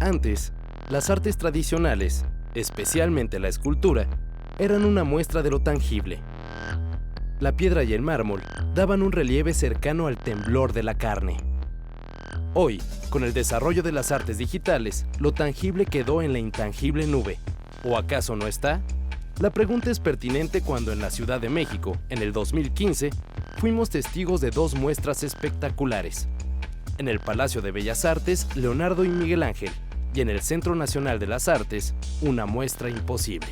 Antes, las artes tradicionales, especialmente la escultura, eran una muestra de lo tangible. La piedra y el mármol daban un relieve cercano al temblor de la carne. Hoy, con el desarrollo de las artes digitales, lo tangible quedó en la intangible nube. ¿O acaso no está? La pregunta es pertinente cuando en la Ciudad de México, en el 2015, fuimos testigos de dos muestras espectaculares. En el Palacio de Bellas Artes, Leonardo y Miguel Ángel, y en el Centro Nacional de las Artes, una muestra imposible.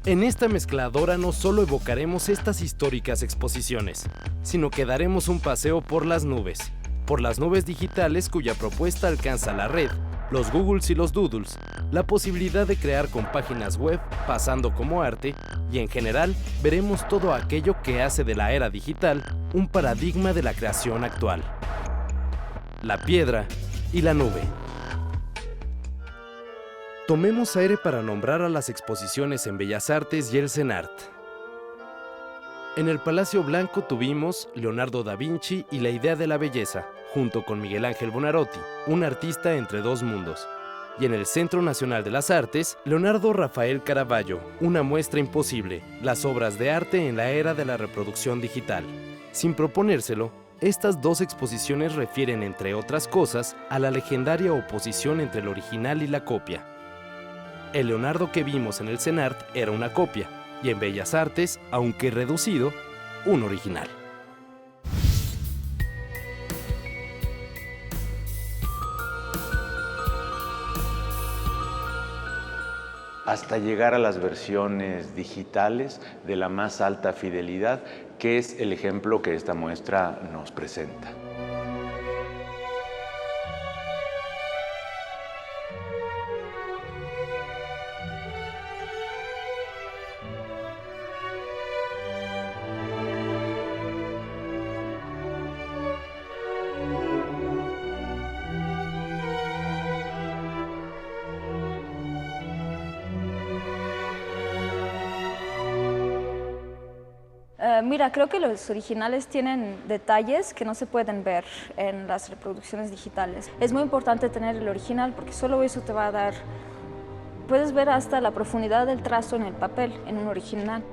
En esta mezcladora no solo evocaremos estas históricas exposiciones, sino que daremos un paseo por las nubes digitales cuya propuesta alcanza la red, los Googles y los Doodles, la posibilidad de crear con páginas web pasando como arte, y en general veremos todo aquello que hace de la era digital un paradigma de la creación actual. La piedra y la nube. Tomemos aire para nombrar a las exposiciones en Bellas Artes y el CENART. En el Palacio Blanco tuvimos Leonardo da Vinci y la idea de la belleza, junto con Miguel Ángel Buonarroti, un artista entre dos mundos. Y en el Centro Nacional de las Artes, Leonardo Rafael Caravaggio, una muestra imposible, las obras de arte en la era de la reproducción digital. Sin proponérselo, estas dos exposiciones refieren, entre otras cosas, a la legendaria oposición entre el original y la copia. El Leonardo que vimos en el CENART era una copia, y en Bellas Artes, aunque reducido, un original. Hasta llegar a las versiones digitales de la más alta fidelidad, que es el ejemplo que esta muestra nos presenta. Mira, creo que los originales tienen detalles que no se pueden ver en las reproducciones digitales. Es muy importante tener el original porque solo eso te va a dar... Puedes ver hasta la profundidad del trazo en el papel, en un original.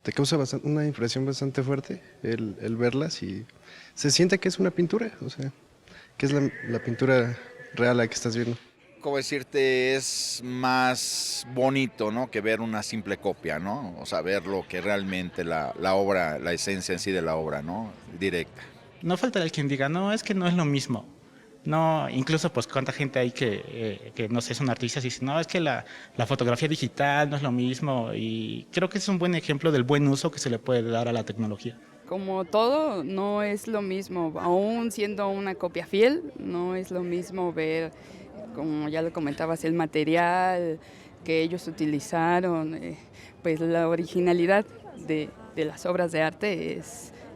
Te causa una impresión bastante fuerte el verlas y se siente que es una pintura, o sea, que es la pintura real la que estás viendo. Como decirte, es más bonito, ¿no?, que ver una simple copia, ¿no? O sea, ver lo que realmente la obra, la esencia en sí de la obra, ¿no?, directa. No faltará el quien diga, no, es que no es lo mismo. No, incluso pues cuánta gente hay que no sé, son artistas y dicen, no, es que la fotografía digital no es lo mismo, y creo que es un buen ejemplo del buen uso que se le puede dar a la tecnología. Como todo, no es lo mismo, aún siendo una copia fiel, no es lo mismo ver, como ya lo comentabas, el material que ellos utilizaron, pues la originalidad de las obras de arte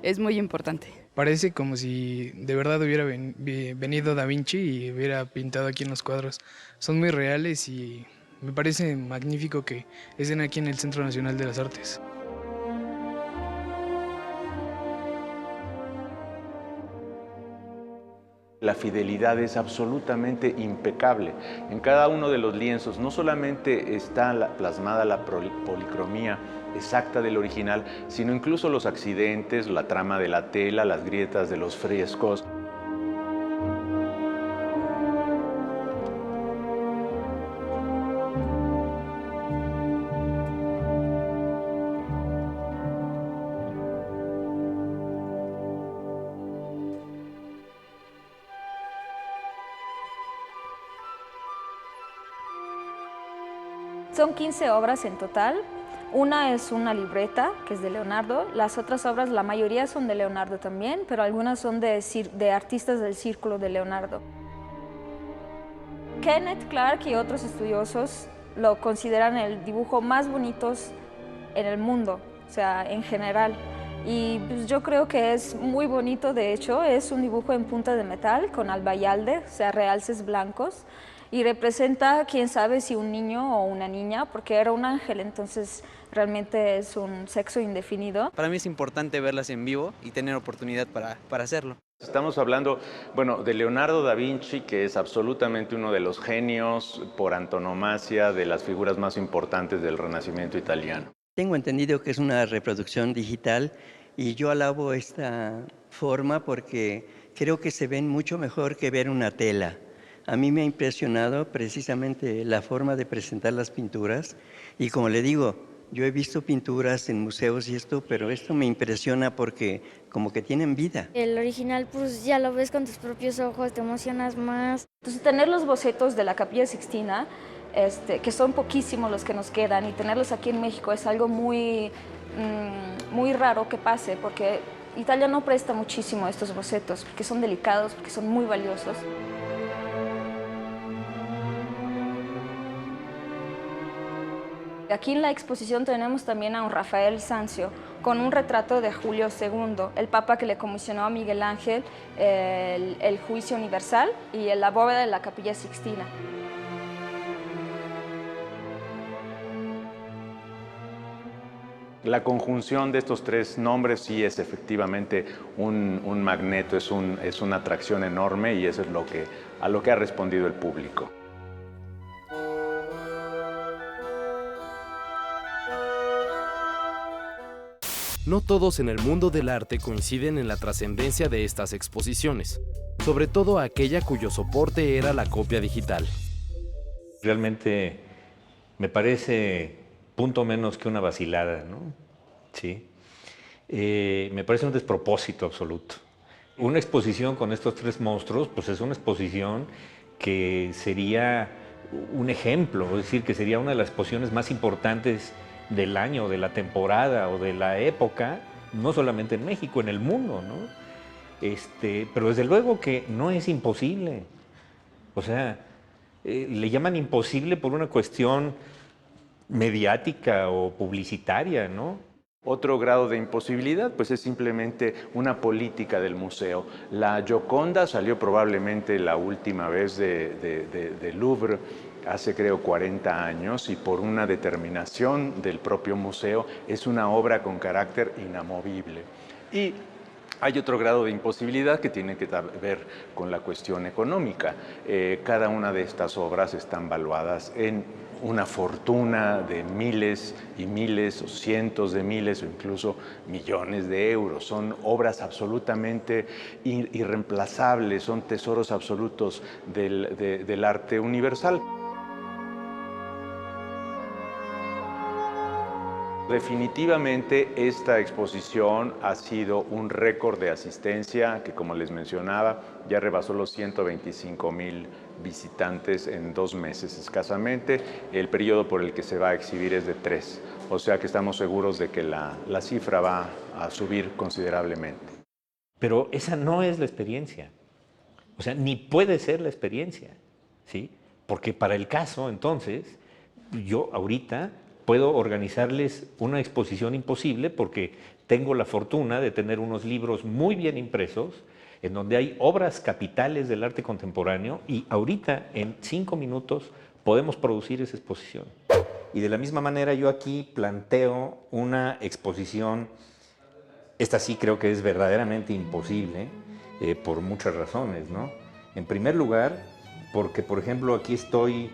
es muy importante. Parece como si de verdad hubiera venido Da Vinci y hubiera pintado aquí en los cuadros. Son muy reales y me parece magnífico que estén aquí en el Centro Nacional de las Artes. La fidelidad es absolutamente impecable. En cada uno de los lienzos no solamente está plasmada la policromía exacta del original, sino incluso los accidentes, la trama de la tela, las grietas de los frescos. Son 15 obras en total. Una es una libreta, que es de Leonardo. Las otras obras, la mayoría son de Leonardo también, pero algunas son de artistas del círculo de Leonardo. Kenneth Clark y otros estudiosos lo consideran el dibujo más bonito en el mundo. sea, en general. Y pues, yo creo que es muy bonito, de hecho, es un dibujo en punta de metal con albayalde, o sea, realces blancos, y representa, quién sabe si un niño o una niña, porque era un ángel, entonces realmente es un sexo indefinido. Para mí es importante verlas en vivo y tener oportunidad para hacerlo. Estamos hablando, bueno, de Leonardo da Vinci, que es absolutamente uno de los genios por antonomasia de las figuras más importantes del Renacimiento italiano. Tengo entendido que es una reproducción digital y yo alabo esta forma porque creo que se ven mucho mejor que ver una tela. A mí me ha impresionado precisamente la forma de presentar las pinturas y como le digo, yo he visto pinturas en museos y esto, pero esto me impresiona porque como que tienen vida. El original pues ya lo ves con tus propios ojos, te emocionas más. Entonces tener los bocetos de la Capilla Sixtina, que son poquísimos los que nos quedan, y tenerlos aquí en México es algo muy raro que pase, porque Italia no presta muchísimo estos bocetos, porque son delicados, porque son muy valiosos. Aquí en la exposición tenemos también a un Rafael Sanzio con un retrato de Julio II, el papa que le comisionó a Miguel Ángel el Juicio Universal y la bóveda de la Capilla Sixtina. La conjunción de estos tres nombres sí es efectivamente un magneto, es una atracción enorme y eso es a lo que ha respondido el público. No todos en el mundo del arte coinciden en la trascendencia de estas exposiciones, sobre todo aquella cuyo soporte era la copia digital. Realmente me parece punto menos que una vacilada, ¿no? Sí. Me parece un despropósito absoluto. Una exposición con estos tres monstruos, pues es una exposición que sería un ejemplo, es decir, que sería una de las exposiciones más importantes del año, de la temporada o de la época, no solamente en México, en el mundo, ¿no? Pero desde luego que no es imposible. O sea, le llaman imposible por una cuestión mediática o publicitaria, ¿no? Otro grado de imposibilidad pues es simplemente una política del museo. La Gioconda salió probablemente la última vez del Louvre hace creo 40 años y por una determinación del propio museo es una obra con carácter inamovible. Y hay otro grado de imposibilidad que tiene que ver con la cuestión económica. Cada una de estas obras están valuadas en una fortuna de miles y miles o cientos de miles o incluso millones de euros. Son obras absolutamente irreemplazables, son tesoros absolutos del arte universal. Definitivamente esta exposición ha sido un récord de asistencia que, como les mencionaba, ya rebasó los 125,000 visitantes en 2 meses escasamente. El periodo por el que se va a exhibir es de 3, o sea que estamos seguros de que la cifra va a subir considerablemente. Pero esa no es la experiencia, o sea, ni puede ser la experiencia, ¿sí? Porque para el caso, entonces, yo ahorita puedo organizarles una exposición imposible porque tengo la fortuna de tener unos libros muy bien impresos en donde hay obras capitales del arte contemporáneo y ahorita en 5 minutos podemos producir esa exposición. Y de la misma manera yo aquí planteo una exposición, esta sí creo que es verdaderamente imposible por muchas razones, ¿no? En primer lugar, porque por ejemplo aquí estoy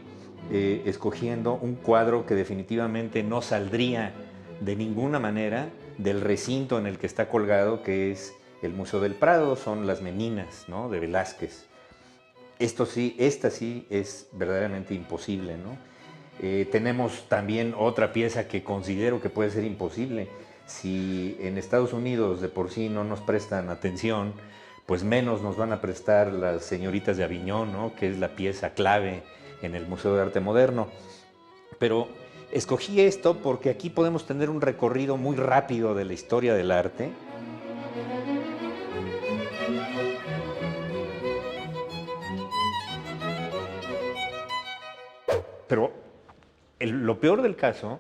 escogiendo un cuadro que definitivamente no saldría de ninguna manera del recinto en el que está colgado, que es el Museo del Prado, son las Meninas, ¿no?, de Velázquez. Esta sí es verdaderamente imposible, ¿no? Tenemos también otra pieza que considero que puede ser imposible. Si en Estados Unidos de por sí no nos prestan atención, pues menos nos van a prestar las señoritas de Aviñón, ¿no?, que es la pieza clave en el Museo de Arte Moderno. Pero escogí esto porque aquí podemos tener un recorrido muy rápido de la historia del arte. Pero lo peor del caso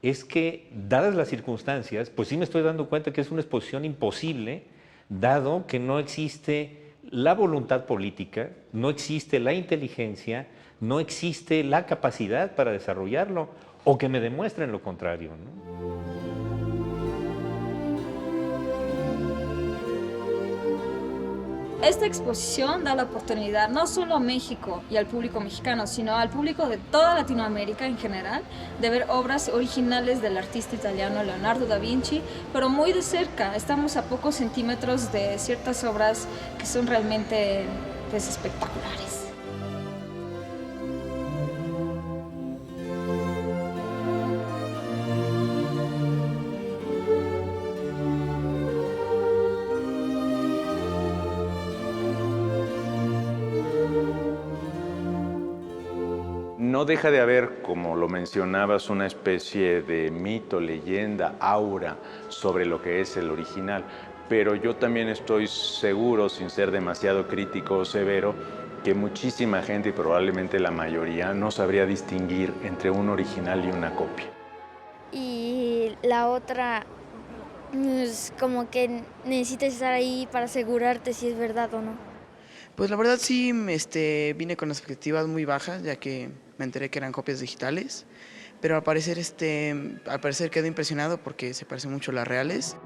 es que, dadas las circunstancias, pues sí me estoy dando cuenta que es una exposición imposible, dado que no existe la voluntad política, no existe la inteligencia, no existe la capacidad para desarrollarlo, o que me demuestren lo contrario, ¿no? Esta exposición da la oportunidad no solo a México y al público mexicano, sino al público de toda Latinoamérica en general, de ver obras originales del artista italiano Leonardo da Vinci, pero muy de cerca. Estamos a pocos centímetros de ciertas obras que son realmente pues, espectaculares. No deja de haber, como lo mencionabas, una especie de mito, leyenda, aura sobre lo que es el original, pero yo también estoy seguro, sin ser demasiado crítico o severo, que muchísima gente, y probablemente la mayoría, no sabría distinguir entre un original y una copia. Y la otra, pues, como que necesitas estar ahí para asegurarte si es verdad o no. Pues la verdad sí, vine con expectativas muy bajas, ya que me enteré que eran copias digitales, pero al parecer quedé impresionado porque se parecen mucho a las reales.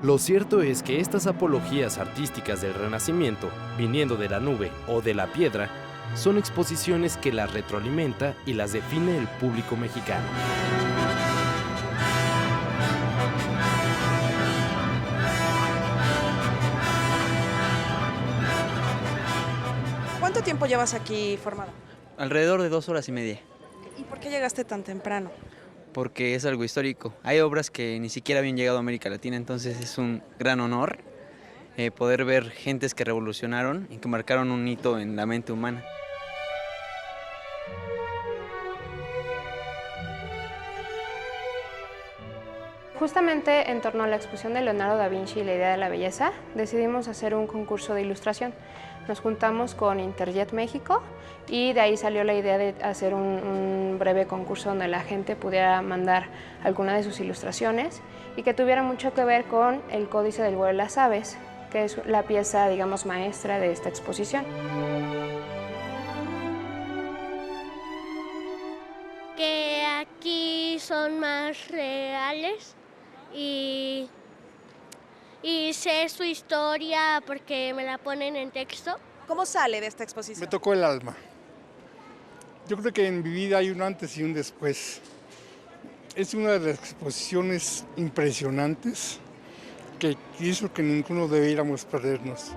Lo cierto es que estas apologías artísticas del Renacimiento, viniendo de la nube o de la piedra, son exposiciones que las retroalimenta y las define el público mexicano. ¿Cuánto tiempo llevas aquí formado? Alrededor de 2 horas y media. ¿Y por qué llegaste tan temprano? Porque es algo histórico. Hay obras que ni siquiera habían llegado a América Latina, entonces es un gran honor poder ver gentes que revolucionaron y que marcaron un hito en la mente humana. Justamente en torno a la exposición de Leonardo da Vinci y la idea de la belleza, decidimos hacer un concurso de ilustración. Nos juntamos con Interjet México y de ahí salió la idea de hacer un breve concurso donde la gente pudiera mandar alguna de sus ilustraciones y que tuviera mucho que ver con el Códice del vuelo de las aves, que es la pieza, digamos, maestra de esta exposición. Que aquí son más reales y sé su historia porque me la ponen en texto. ¿Cómo sale de esta exposición? Me tocó el alma. Yo creo que en mi vida hay un antes y un después. Es una de las exposiciones impresionantes que hizo que ninguno debiéramos perdernos.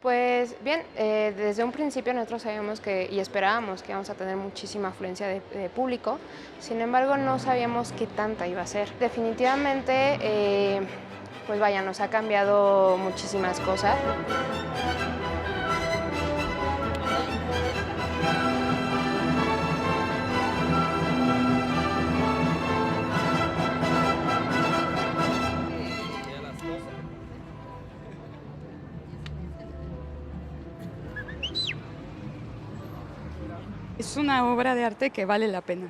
Pues bien, desde un principio nosotros sabíamos y esperábamos que íbamos a tener muchísima afluencia de público, sin embargo no sabíamos qué tanta iba a ser. Definitivamente, pues vaya, nos ha cambiado muchísimas cosas. Es una obra de arte que vale la pena.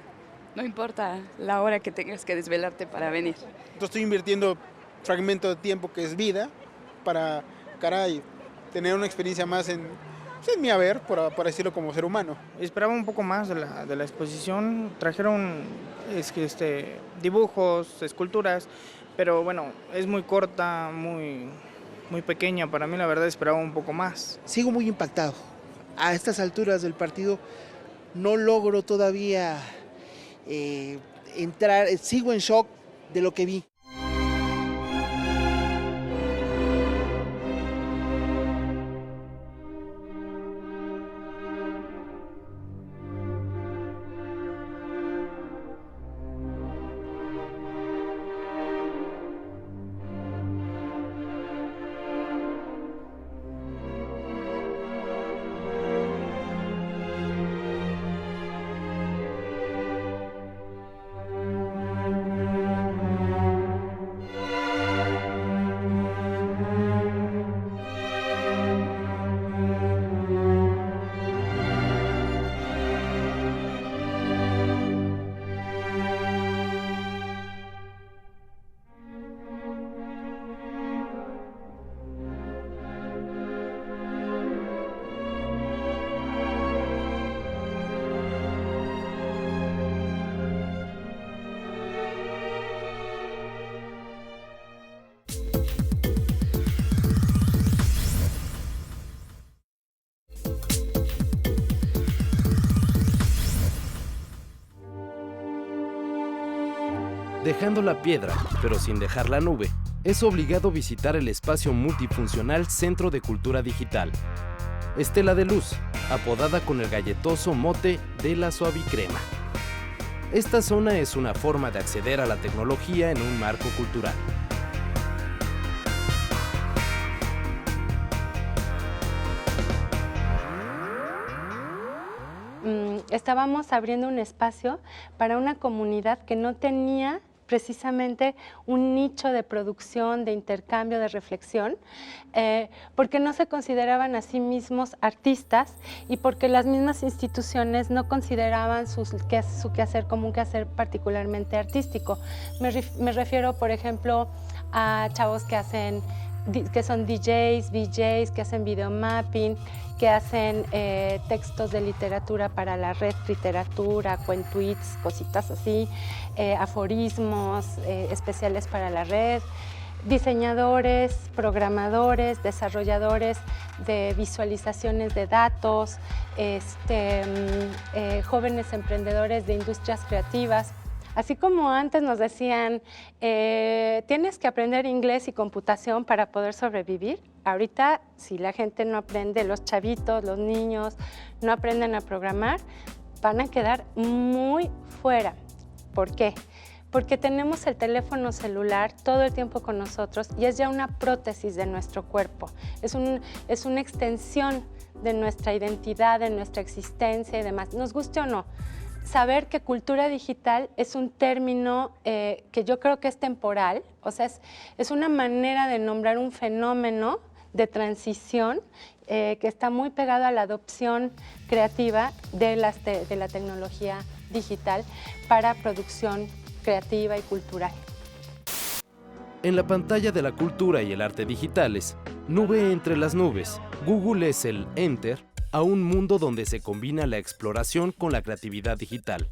No importa la hora que tengas que desvelarte para venir. Estoy invirtiendo fragmento de tiempo que es vida para, caray, tener una experiencia más en mi haber, por decirlo, como ser humano. Esperaba un poco más de la exposición. Trajeron dibujos, esculturas, pero bueno, es muy corta, muy pequeña. Para mí, la verdad, esperaba un poco más. Sigo muy impactado. A estas alturas del partido no logro todavía entrar, sigo en shock de lo que vi. Dejando la piedra, pero sin dejar la nube, es obligado visitar el espacio multifuncional Centro de Cultura Digital. Estela de Luz, apodada con el galletoso mote de la Suavicrema. Esta zona es una forma de acceder a la tecnología en un marco cultural. Estábamos abriendo un espacio para una comunidad que no tenía precisamente un nicho de producción, de intercambio, de reflexión, porque no se consideraban a sí mismos artistas y porque las mismas instituciones no consideraban su quehacer como un quehacer particularmente artístico. Me refiero, por ejemplo, a chavos que son DJs, VJs, que hacen videomapping, que hacen textos de literatura para la red, literatura, cuentuits, cositas así, aforismos especiales para la red, diseñadores, programadores, desarrolladores de visualizaciones de datos, jóvenes emprendedores de industrias creativas. Así como antes nos decían, tienes que aprender inglés y computación para poder sobrevivir, ahorita si la gente no aprende, los chavitos, los niños, no aprenden a programar, van a quedar muy fuera. ¿Por qué? Porque tenemos el teléfono celular todo el tiempo con nosotros y es ya una prótesis de nuestro cuerpo, es una extensión de nuestra identidad, de nuestra existencia y demás, nos guste o no. Saber que cultura digital es un término que yo creo que es temporal, o sea, es una manera de nombrar un fenómeno de transición que está muy pegado a la adopción creativa de la tecnología digital para producción creativa y cultural. En la pantalla de la cultura y el arte digitales, nube entre las nubes, Google es el enter a un mundo donde se combina la exploración con la creatividad digital.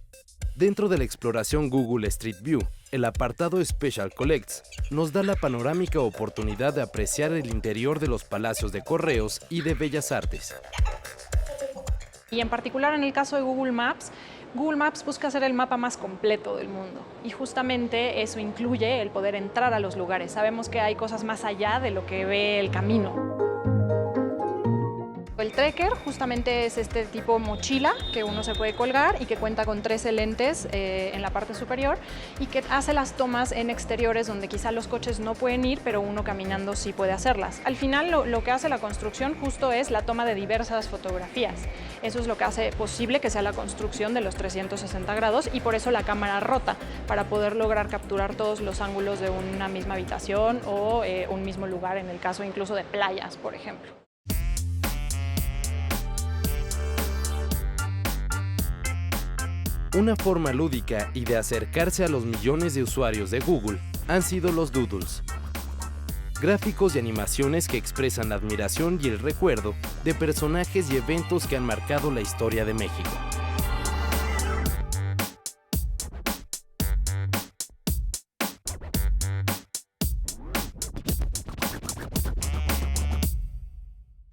Dentro de la exploración Google Street View, el apartado Special Collects nos da la panorámica oportunidad de apreciar el interior de los palacios de correos y de bellas artes. Y en particular en el caso de Google Maps busca ser el mapa más completo del mundo y justamente eso incluye el poder entrar a los lugares. Sabemos que hay cosas más allá de lo que ve el camino. El Trekker justamente es este tipo mochila que uno se puede colgar y que cuenta con 13 lentes en la parte superior y que hace las tomas en exteriores donde quizá los coches no pueden ir, pero uno caminando sí puede hacerlas. Al final lo que hace la construcción justo es la toma de diversas fotografías. Eso es lo que hace posible que sea la construcción de los 360 grados y por eso la cámara rota, para poder lograr capturar todos los ángulos de una misma habitación o un mismo lugar, en el caso incluso de playas, por ejemplo. Una forma lúdica y de acercarse a los millones de usuarios de Google han sido los doodles. Gráficos y animaciones que expresan la admiración y el recuerdo de personajes y eventos que han marcado la historia de México.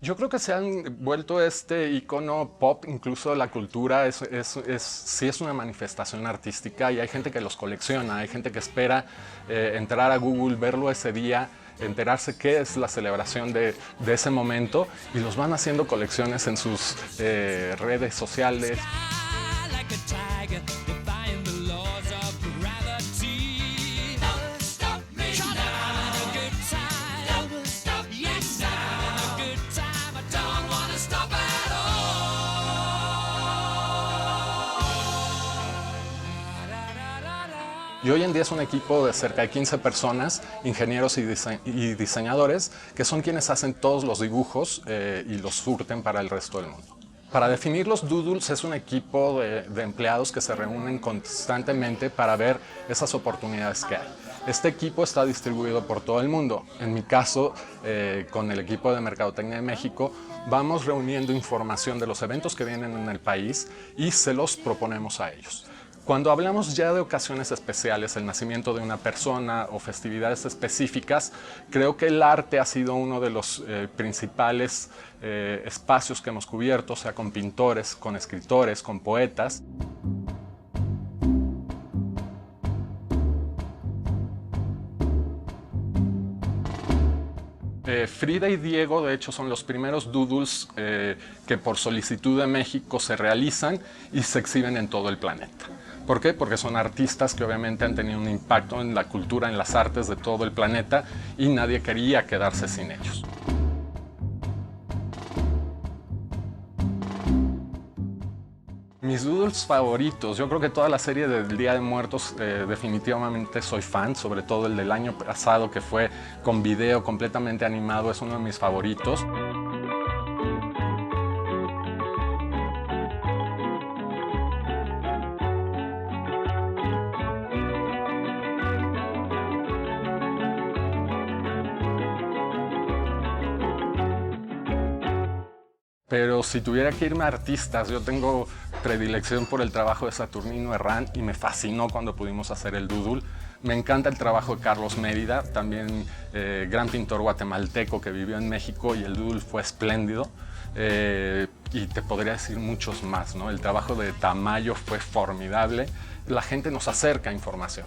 Yo creo que se han vuelto este icono pop, incluso la cultura sí es una manifestación artística y hay gente que los colecciona, hay gente que espera entrar a Google, verlo ese día, enterarse qué es la celebración de ese momento y los van haciendo colecciones en sus redes sociales. Y hoy en día es un equipo de cerca de 15 personas, ingenieros y diseñadores, que son quienes hacen todos los dibujos y los surten para el resto del mundo. Para definir los doodles es un equipo de empleados que se reúnen constantemente para ver esas oportunidades que hay. Este equipo está distribuido por todo el mundo. En mi caso, con el equipo de Mercadotecnia de México, vamos reuniendo información de los eventos que vienen en el país y se los proponemos a ellos. Cuando hablamos ya de ocasiones especiales, el nacimiento de una persona o festividades específicas, creo que el arte ha sido uno de los principales espacios que hemos cubierto, sea con pintores, con escritores, con poetas. Frida y Diego, de hecho, son los primeros doodles que por solicitud de México se realizan y se exhiben en todo el planeta. ¿Por qué? Porque son artistas que obviamente han tenido un impacto en la cultura, en las artes de todo el planeta y nadie quería quedarse sin ellos. Mis doodles favoritos, yo creo que toda la serie del Día de Muertos definitivamente soy fan, sobre todo el del año pasado que fue con video completamente animado, es uno de mis favoritos. Pero si tuviera que irme a artistas, yo tengo predilección por el trabajo de Saturnino Herrán y me fascinó cuando pudimos hacer el doodle. Me encanta el trabajo de Carlos Mérida, también gran pintor guatemalteco que vivió en México y el doodle fue espléndido. Y te podría decir muchos más, ¿no? El trabajo de Tamayo fue formidable. La gente nos acerca información.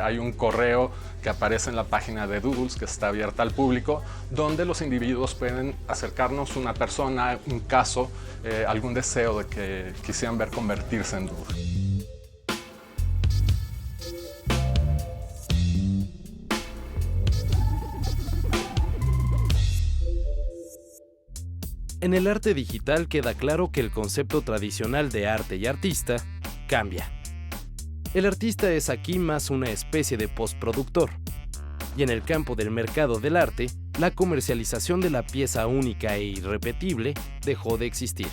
Hay un correo que aparece en la página de Doodles que está abierta al público, donde los individuos pueden acercarnos una persona, un caso, algún deseo de que quisieran ver convertirse en doodle. En el arte digital queda claro que el concepto tradicional de arte y artista cambia. El artista es aquí más una especie de postproductor. Y en el campo del mercado del arte, la comercialización de la pieza única e irrepetible dejó de existir.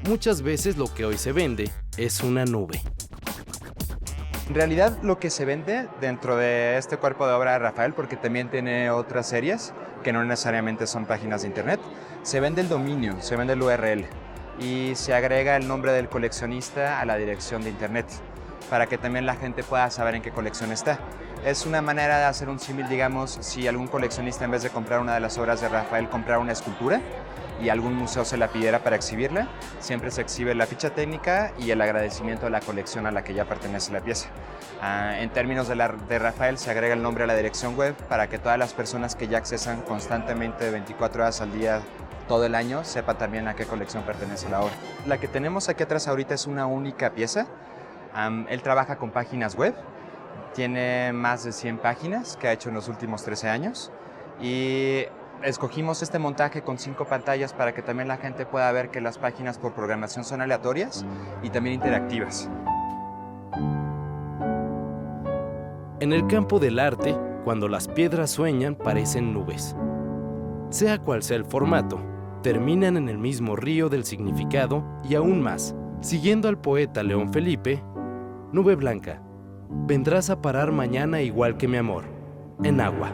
Muchas veces lo que hoy se vende es una nube. En realidad lo que se vende dentro de este cuerpo de obra de Rafael, porque también tiene otras series que no necesariamente son páginas de internet, se vende el dominio, se vende el URL y se agrega el nombre del coleccionista a la dirección de internet para que también la gente pueda saber en qué colección está. Es una manera de hacer un símil, digamos, si algún coleccionista en vez de comprar una de las obras de Rafael comprara una escultura y algún museo se la pidiera para exhibirla, siempre se exhibe la ficha técnica y el agradecimiento a la colección a la que ya pertenece la pieza. En términos de Rafael se agrega el nombre a la dirección web para que todas las personas que ya accesan constantemente 24 horas al día todo el año sepan también a qué colección pertenece la obra. La que tenemos aquí atrás ahorita es una única pieza. Él trabaja con páginas web, tiene más de 100 páginas que ha hecho en los últimos 13 años y escogimos este montaje con 5 pantallas para que también la gente pueda ver que las páginas por programación son aleatorias y también interactivas. En el campo del arte, cuando las piedras sueñan, parecen nubes. Sea cual sea el formato, terminan en el mismo río del significado y aún más, siguiendo al poeta León Felipe, nube blanca, vendrás a parar mañana igual que mi amor, en agua.